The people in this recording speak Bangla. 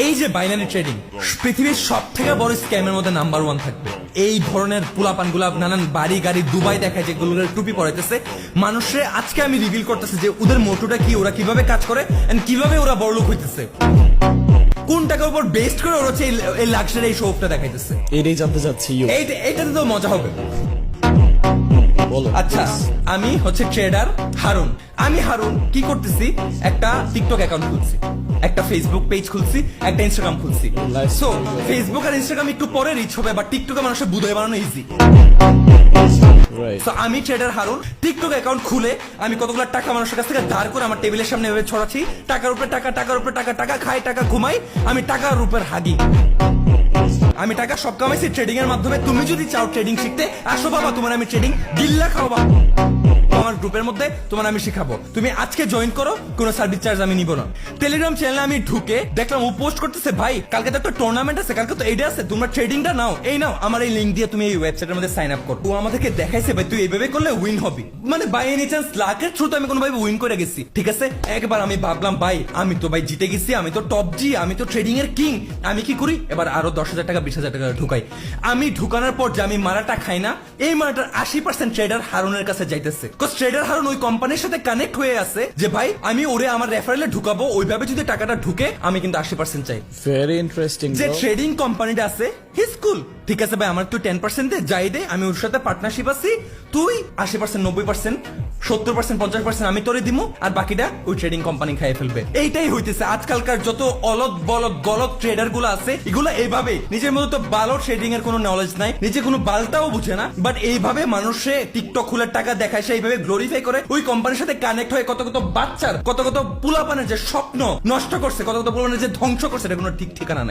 এই যে বাইনারি ট্রেডিং পৃথিবীর সব থেকে বড় স্ক্যামের মধ্যে নাম্বার 1 থাকবে। এই ধরনের পোলাপানগুলা নানান বাড়ি গাড়ি দুবাই দেখায়, যেগুলো টুপি পরাইতেছে মানুষে। আজকে আমি রিভিল করতেছি যে ওদের মোটোটা কি, ওরা কিভাবে কাজ করে এন্ড কিভাবে ওরা বড়লোক হইতেছে, কোন টাকার উপর বেস্ট করে ওরা হচ্ছে এই লাক্সারি এই শোটা দেখাইতেছে। এটাই জানতে চাচ্ছি। এইটাতে তো মজা হবে। বলো। আচ্ছা, আমি হচ্ছে ট্রেডার হারুন। আমি হারুন কি করতেছি, একটা টিকটক অ্যাকাউন্ট খুলছি, একটা ফেসবুক পেজ খুলছি, একটা ইনস্টাগ্রাম খুলছি। সো ফেসবুক আর ইনস্টাগ্রাম একটু পরে রিচ হবে, বাট টিকটকে মানুষের বুঝে বানানো ইজি। সো আমি ট্রেডার হারুন টিকটক অ্যাকাউন্ট খুলে আমি কতগুলো টাকা মানুষের কাছ থেকে ধার করে আমার টেবিলের সামনে এভাবে ছড়াচ্ছি। টাকার উপরে টাকা, টাকার উপরে টাকা, টাকা খাই, টাকা ঘুমাই, আমি টাকার উপর হাগি। আমি টাকা সব কামাইছি ট্রেডিং এর মাধ্যমে। তুমি যদি চাও ট্রেডিং শিখতে, আসো বাবা, তোমার আমি ট্রেডিং গিল্লা খাওয়াবো। আমার গ্রুপের মধ্যে তোমার আমি শিখাবো। তুমি আজকে জয়েন করো, কোনো সার্ভিস চার্জ আমি নিব না। টেলিগ্রাম চ্যানেলে আমি ঢুকে দেখলাম ও পোস্ট করতেছে, ভাই কালকে তো একটা টুর্নামেন্ট আছে, কালকে তো এইটা আছে, তোমরা ট্রেডিংটা নাও, এই নাও আমার এই লিঙ্ক দিয়ে তুমি এই ওয়েবসাইটের মধ্যে সাইন আপ করো। ও আমাদেরকে দেখাইছে, ভাই তুই এইভাবে করলে উইন হবি, মানে বাই এনি চান্স লাকের থ্রুতে আমি কোনোভাবে উইন করে গেছি। ঠিক আছে, একবার আমি ভাবলাম ভাই আমি তো ভাই জিতে গেছি, আমি তো টপ জি, আমি তো ট্রেডিং এর কিং। আমি কি করি, এবার আরো 10,000 টাকা 20,000 টাকা ঢুকাই। আমি ঢুকানোর পর যে আমি মারাটা খাই না, এই মারাটার 80% ট্রেডার হারুনের কাছে যাইতেছে। ট্রেডার হারুন ওই কোম্পানির সাথে কানেক্ট হয়ে আছে যে ভাই আমি ওরে আমার রেফারেলে ঢুকাবো, ওইভাবে যদি টাকাটা ঢুকে আমি কিন্তু 80% চাই। Very interesting. যে ট্রেডিং কোম্পানিটা আছে হিজ কুল, ঠিক আছে ভাই আমার তুই 10% দে, যাই দে, আমি ওর সাথে পার্টনারশিপ আছি, তুই 80%, 90%, 70%, 50% আমি তোরে দিমু, আর বাকিটা ওই ট্রেডিং কোম্পানি খাইয়ে ফেলবে। এইটাই হইতেছে আজকালকার যত অলদ বলদ গলত ট্রেডার গুলো আছে, এগুলো এইভাবে নিজের মতো তো ভালো ট্রেডিং এর কোনো নলেজ নাই, নিজে কোনো বালটাও বুঝে না, বাট এইভাবে মানুষে টিকটক খুলে টাকা দেখায়, সেইভাবে গ্লোরিফাই করে ওই কোম্পানির সাথে কানেক্ট হয়ে কত কত বাচ্চার, কত কত পুলাপানের যে স্বপ্ন নষ্ট করছে, কত কত পুলাপানের যে ধ্বংস করছে, এটা কোনো ঠিক ঠিকানা নাই।